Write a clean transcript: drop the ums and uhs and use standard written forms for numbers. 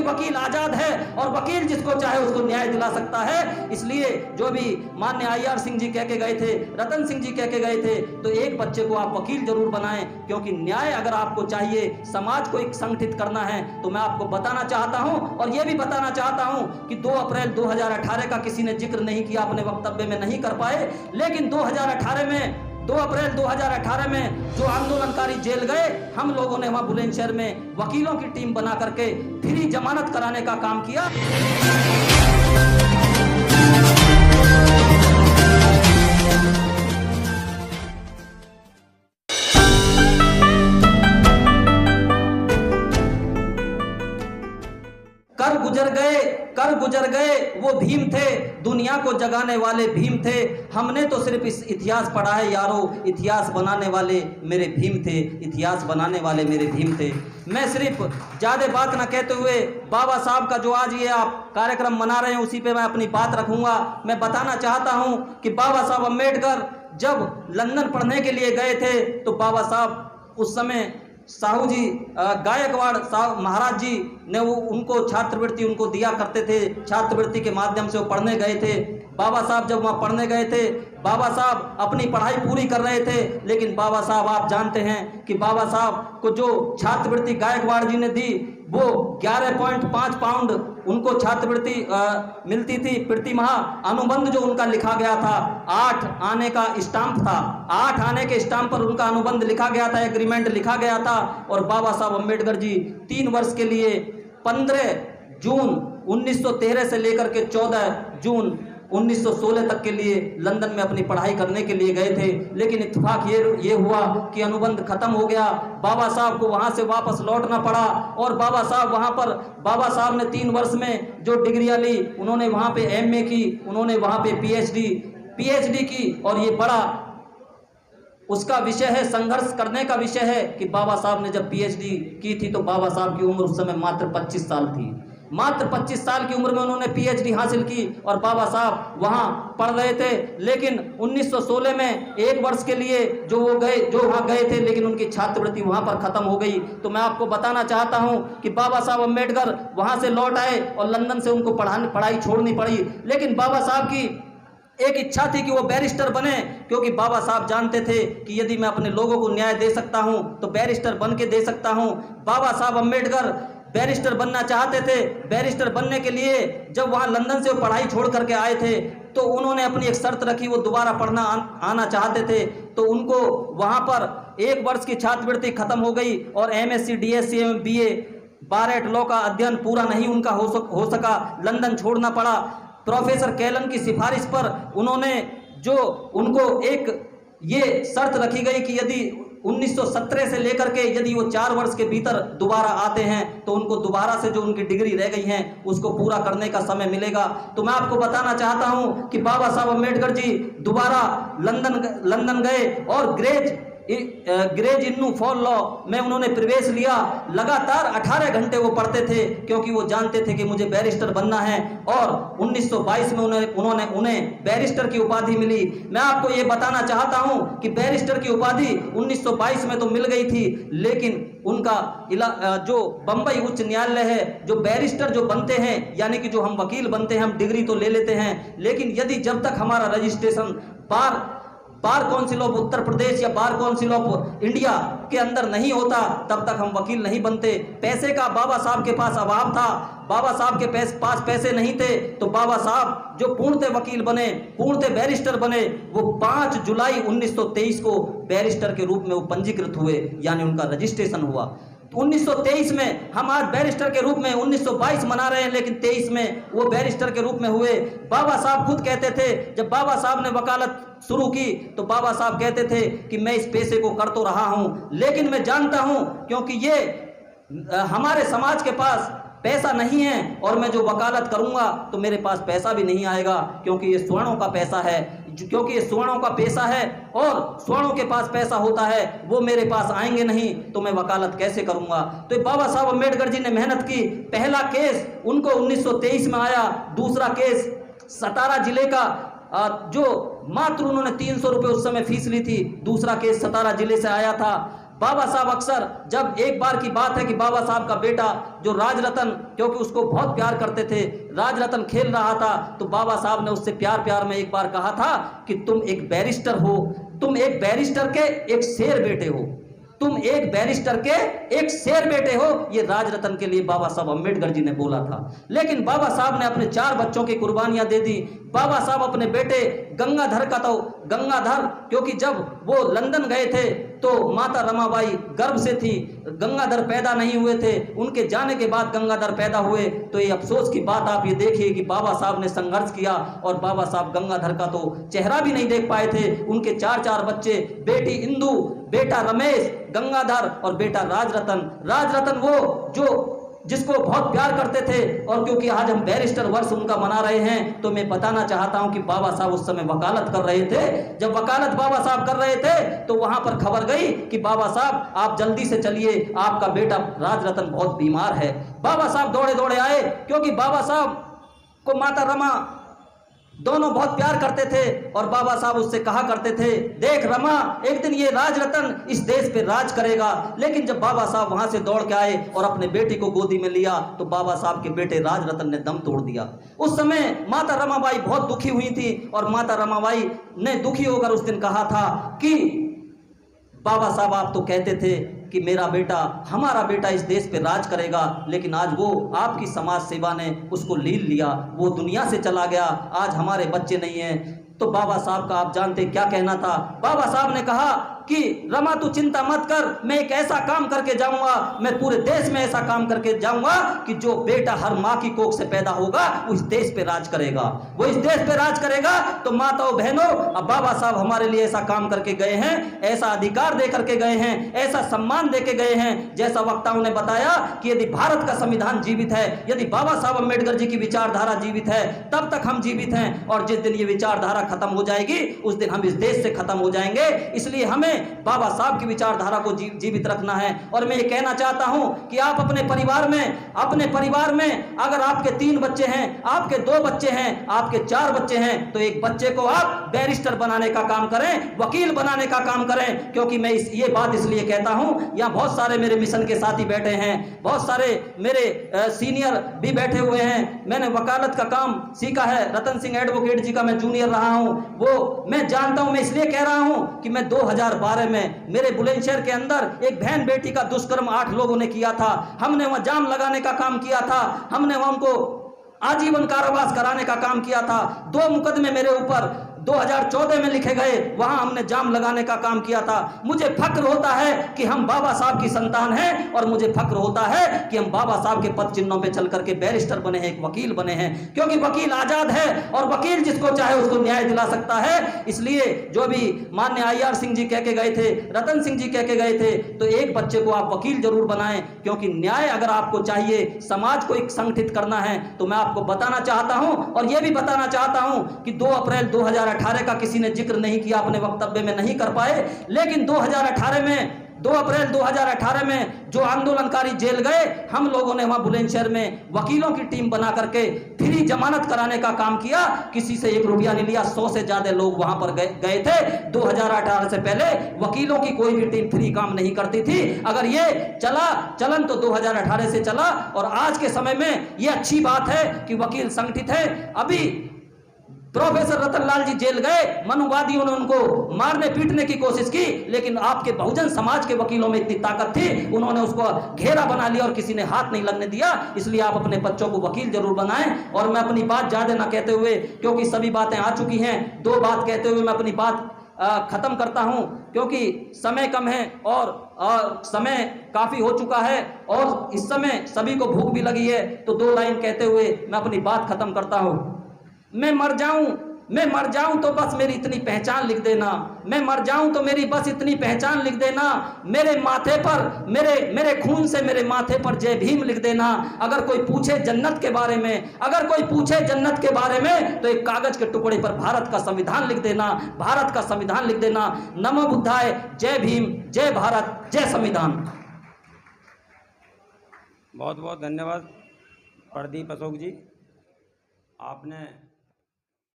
वकील आजाद है और वकील जिसको चाहे उसको न्याय दिला सकता है। इसलिए जो भी माननीय IR सिंह जी कह के गए थे, रतन सिंह जी कह के गए थे, तो एक बच्चे को आप वकील जरूर बनाएं, क्योंकि न्याय अगर आपको चाहिए, समाज को एक संगठित करना है, तो मैं आपको बताना चाहता हूं और यह भी बताना चाहता हूं कि 2 अप्रैल 2018 का किसी ने जिक्र नहीं किया, अपने वक्तव्य में नहीं कर पाए, लेकिन 2018 में 2 अप्रैल 2018 में जो आंदोलनकारी जेल गए, हम लोगों ने वहां बुलंदशहर में वकीलों की टीम बना करके फ्री जमानत कराने का काम किया। कर गुजर गए वो भीम थे, दुनिया को जगाने वाले भीम थे। हमने तो सिर्फ इस इतिहास पढ़ा है यारो, इतिहास बनाने वाले मेरे भीम थे, इतिहास बनाने वाले मेरे भीम थे। मैं सिर्फ ज़्यादा बात ना कहते हुए बाबा साहब का जो आज ये आप कार्यक्रम मना रहे हैं उसी पे मैं अपनी बात रखूंगा। मैं बताना चाहता हूं कि बाबा साहब अम्बेडकर जब लंदन पढ़ने के लिए गए थे तो बाबा साहब उस समय साहू जी गायकवाड़ साहब महाराज जी ने वो उनको छात्रवृत्ति उनको दिया करते थे, छात्रवृत्ति के माध्यम से वो पढ़ने गए थे। बाबा साहब जब वहाँ पढ़ने गए थे, बाबा साहब अपनी पढ़ाई पूरी कर रहे थे, लेकिन बाबा साहब आप जानते हैं कि बाबा साहब को जो छात्रवृत्ति गायकवाड़ जी ने दी वो 11.5 पाउंड उनको छात्रवृत्ति मिलती थी प्रति माह। अनुबंध जो उनका लिखा गया था 8 आने का स्टाम्प था, 8 आने के स्टाम्प पर उनका अनुबंध लिखा गया था, एग्रीमेंट लिखा गया था। और बाबा साहब अम्बेडकर जी 3 वर्ष के लिए 15 जून 1913 से लेकर के 14 जून 1916 तक के लिए लंदन में अपनी पढ़ाई करने के लिए गए थे। लेकिन इत्तेफाक ये हुआ कि अनुबंध खत्म हो गया, बाबा साहब को वहां से वापस लौटना पड़ा। और बाबा साहब वहां पर बाबा साहब ने 3 वर्ष में जो डिग्रियां ली, उन्होंने वहां पे MA की, उन्होंने वहां पे PhD की। और ये बड़ा उसका विषय है, संघर्ष करने का विषय है कि बाबा साहब ने जब PhD की थी तो बाबा साहब की उम्र उस समय मात्र 25 साल थी। मात्र 25 साल की उम्र में उन्होंने PhD हासिल की और बाबा साहब वहां पढ़ रहे थे। लेकिन 1916 में 1 वर्ष के लिए जो वहां गए थे, लेकिन उनकी छात्रवृत्ति वहां पर खत्म हो गई। तो मैं आपको बताना चाहता हूं कि बाबा साहब अम्बेडकर वहां से लौट आए और लंदन से उनको पढ़ाई छोड़नी पड़ी। लेकिन बाबा साहब की एक इच्छा थी कि वो बैरिस्टर बने, क्योंकि बाबा साहब जानते थे कि यदि मैं अपने लोगों को न्याय दे सकता हूं तो बैरिस्टर बन के दे सकता हूं। बाबा साहब अम्बेडकर बैरिस्टर बनना चाहते थे। बैरिस्टर बनने के लिए जब वहां लंदन से वो पढ़ाई छोड़ करके आए थे तो उन्होंने अपनी एक शर्त रखी, वो दोबारा पढ़ना आना चाहते थे। तो उनको वहां पर 1 वर्ष की छात्रवृत्ति खत्म हो गई और MSc DSc एवं BA बारेट लॉ का अध्ययन पूरा नहीं उनका हो सका, लंदन छोड़ना पड़ा। प्रोफेसर कैलन की सिफारिश पर उन्होंने जो उनको एक ये शर्त रखी गई कि यदि 1917 से लेकर के यदि वो 4 वर्ष के भीतर दोबारा आते हैं तो उनको दोबारा से जो उनकी डिग्री रह गई हैं उसको पूरा करने का समय मिलेगा। तो मैं आपको बताना चाहता हूं कि बाबा साहब अम्बेडकर जी दोबारा लंदन गए और ग्रेज इन्नू फॉल लॉ में उन्होंने प्रवेश लिया। लगातार 18 घंटे वो पढ़ते थे, क्योंकि वो जानते थे कि मुझे बैरिस्टर बनना है। और 1922 में उन्हें बैरिस्टर की उपाधि मिली। मैं आपको ये बताना चाहता हूं कि बैरिस्टर की उपाधि 1922 में तो मिल गई थी, लेकिन उनका जो बंबई उच्च न्यायालय है, जो बैरिस्टर जो बनते हैं यानी कि जो हम वकील बनते हैं, हम डिग्री तो ले लेते हैं, लेकिन यदि जब तक हमारा registration bar council of Uttar Pradesh या बार काउंसिल ऑफ इंडिया के अंदर नहीं होता तब तक हम वकील नहीं बनते। पैसे का बाबा साहब के पास अभाव था, बाबा साहब के पास पैसे नहीं थे, तो बाबा साहब जो पूर्णतः वकील बने, पूर्णतः बैरिस्टर बने, वो 5 जुलाई 1923 को बैरिस्टर के रूप में वो पंजीकृत हुए, यानी उनका रजिस्ट्रेशन हुआ। 1923 में हम आज बैरिस्टर के रूप में 1922 मना रहे हैं, लेकिन 23 में वो बैरिस्टर के रूप में हुए। बाबा साहब खुद कहते थे, जब बाबा साहब ने वकालत शुरू की तो बाबा साहब कहते थे कि मैं इस पेशे को कर तो रहा हूं, लेकिन मैं जानता हूं क्योंकि ये हमारे समाज के पास पैसा नहीं है और मैं जो वकालत करूंगा तो मेरे पास पैसा भी नहीं आएगा, क्योंकि ये स्वर्णों का पैसा है, क्योंकि ये स्वर्णों का पेशा है और स्वर्णों के पास पैसा होता है, वो मेरे पास आएंगे नहीं तो मैं वकालत कैसे करूंगा। तो बाबा साहब अम्बेडकर जी ने मेहनत की। पहला केस उनको 1923 में आया, दूसरा केस सतारा जिले का जो मात्र उन्होंने 300 रुपये उस समय फीस ली थी, दूसरा केस सतारा जिले से आया था। बाबा साहब अक्सर, जब एक बार की बात है कि बाबा साहब का बेटा जो राजरतन, क्योंकि उसको बहुत प्यार करते थे, राजरतन खेल रहा था, तो बाबा साहब ने उससे प्यार प्यार में एक बार कहा था कि तुम एक बैरिस्टर हो, तुम एक बैरिस्टर के एक शेर बेटे हो, तुम एक बैरिस्टर के एक शेर बेटे हो। ये राजरतन के लिए बाबा साहब अम्बेडकर जी ने बोला था। लेकिन बाबा साहब ने अपने 4 बच्चों की कुर्बानियां दे दी। बाबा साहब अपने बेटे गंगाधर का, तो गंगाधर, क्योंकि जब वो लंदन गए थे तो माता रमाबाई गर्भ से थी, गंगाधर पैदा नहीं हुए थे। उनके जाने के बाद गंगाधर पैदा हुए। तो ये अफसोस की बात आप ये देखिए कि बाबा साहब ने संघर्ष किया और बाबा साहब गंगाधर का तो चेहरा भी नहीं देख पाए थे। उनके 4 बच्चे, बेटी इंदु, बेटा रमेश, गंगाधर और बेटा राजरतन। राजरतन वो जो जिसको बहुत प्यार करते थे। और क्योंकि आज हम बैरिस्टर वर्ष उनका मना रहे हैं, तो मैं बताना चाहता हूं कि बाबा साहब उस समय वकालत कर रहे थे। जब वकालत बाबा साहब कर रहे थे तो वहां पर खबर गई कि बाबा साहब आप जल्दी से चलिए, आपका बेटा राजरतन बहुत बीमार है। बाबा साहब दौड़े दौड़े आए, क्योंकि बाबा साहब को माता रमा दोनों बहुत प्यार करते थे। और बाबा साहब उससे कहा करते थे, देख रमा, एक दिन ये राजरतन इस देश पे राज करेगा। लेकिन जब बाबा साहब वहां से दौड़ के आए और अपने बेटी को गोदी में लिया, तो बाबा साहब के बेटे राजरतन ने दम तोड़ दिया। उस समय माता रमाबाई बहुत दुखी हुई थी और माता रमाबाई ने दुखी होकर उस दिन कहा था कि बाबा साहब आप तो कहते थे कि मेरा बेटा, हमारा बेटा इस देश पे राज करेगा, लेकिन आज वो आपकी समाज सेवा ने उसको लील लिया, वो दुनिया से चला गया, आज हमारे बच्चे नहीं हैं। तो बाबा साहब का आप जानते क्या कहना था। बाबा साहब ने कहा कि रमा तू चिंता मत कर, मैं एक ऐसा काम करके जाऊंगा, मैं पूरे देश में ऐसा काम करके जाऊंगा कि जो बेटा हर माँ की कोख से पैदा होगा वो इस देश पे राज करेगा, वो इस देश पे राज करेगा। तो माताओं बहनों, अब बाबा साहब हमारे लिए ऐसा काम करके गए हैं, ऐसा अधिकार दे करके गए हैं, ऐसा सम्मान दे के गए हैं। जैसा वक्ताओं ने बताया कि यदि भारत का संविधान जीवित है, यदि बाबा साहब अम्बेडकर जी की विचारधारा जीवित है, तब तक हम जीवित हैं। और जिस दिन ये विचारधारा खत्म हो जाएगी, उस दिन हम इस देश से खत्म हो जाएंगे। इसलिए हमें बाबा साहब की विचारधारा को जीवित रखना है। और मैं ये कहना चाहता हूं कि आप अपने परिवार में अगर आपके 3 बच्चे हैं, आपके 2 बच्चे हैं, आपके 4 बच्चे हैं, तो एक बच्चे को आप बैरिस्टर बनाने का काम करें, वकील बनाने का काम करें। क्योंकि मैं ये बात इसलिए कहता हूं, यहां बहुत सारे मेरे मिशन के साथी बैठे हैं, बहुत सारे मेरे सीनियर भी बैठे हुए हैं। मैंने वकालत का काम सीखा है, रतन सिंह एडवोकेट जी का मैं जूनियर रहा हूं, वो मैं जानता हूं। मैं इसलिए कह रहा हूं कि मैं 2012 में मेरे बुलंदशहर के अंदर एक बहन बेटी का दुष्कर्म 8 लोगों ने किया था। हमने वहां जाम लगाने का काम किया था, हमने वहां उनको आजीवन कारावास कराने का काम किया था। 2 मुकदमे मेरे ऊपर 2014 में लिखे गए, वहां हमने जाम लगाने का काम किया था। मुझे फक्र होता है कि हम बाबा साहब की संतान हैं, और मुझे फक्र होता है कि हम बाबा साहब के पद चिन्हों पे चल करके बैरिस्टर बने हैं, एक वकील बने हैं। क्योंकि वकील आजाद है और वकील जिसको चाहे उसको न्याय दिला सकता है। इसलिए जो भी माननीय IR सिंह जी कह के गए थे, रतन सिंह जी कह के गए थे, तो एक बच्चे को आप वकील जरूर बनाएं। क्योंकि न्याय अगर आपको चाहिए, समाज को एक संगठित करना है, तो मैं आपको बताना चाहता हूं और यह भी बताना चाहता हूं कि 2 अप्रैल 2018 का किसी ने जिक्र नहीं किया, अपने वक्तव्य में नहीं कर पाए। लेकिन 2018 में 2 अप्रैल 2018 में जो आंदोलनकारी जेल गए, हम लोगों ने वहां बुलंदशहर में वकीलों की टीम बना करके फ्री जमानत कराने का काम किया। किसी से 1 रुपया नहीं लिया। 100 से ज्यादा लोग वहां पर गए थे। 2018 से पहले वकीलों की कोई भी टीम फ्री काम नहीं करती थी। अगर ये चलन तो 2018 से चला, और आज के समय में ये अच्छी बात है कि वकील संगठित है। अभी प्रोफेसर रतनलाल जी जेल गए, मनुवादियों ने उनको मारने पीटने की कोशिश की, लेकिन आपके बहुजन समाज के वकीलों में इतनी ताकत थी, उन्होंने उसको घेरा बना लिया और किसी ने हाथ नहीं लगने दिया। इसलिए आप अपने बच्चों को वकील जरूर बनाएं। और मैं अपनी बात ज्यादा ना कहते हुए, क्योंकि सभी बातें आ चुकी हैं, 2 बात कहते हुए मैं अपनी बात खत्म करता हूं, क्योंकि समय कम है और समय काफी हो चुका है और इस समय सभी को भूख भी लगी है। तो 2 लाइन कहते हुए मैं अपनी बात खत्म करता हूं। मैं मर जाऊं तो बस मेरी इतनी पहचान लिख देना, मैं मर जाऊं तो मेरी बस इतनी पहचान लिख देना, मेरे माथे पर, मेरे खून से मेरे माथे पर जय भीम लिख देना। अगर कोई पूछे जन्नत के बारे में, अगर कोई पूछे जन्नत के बारे में, तो एक कागज के टुकड़े पर भारत का संविधान लिख देना, भारत का संविधान लिख देना। नमो बुद्धाय, जय भीम, जय भारत, जय संविधान। बहुत बहुत धन्यवाद प्रदीप अशोक जी, आपने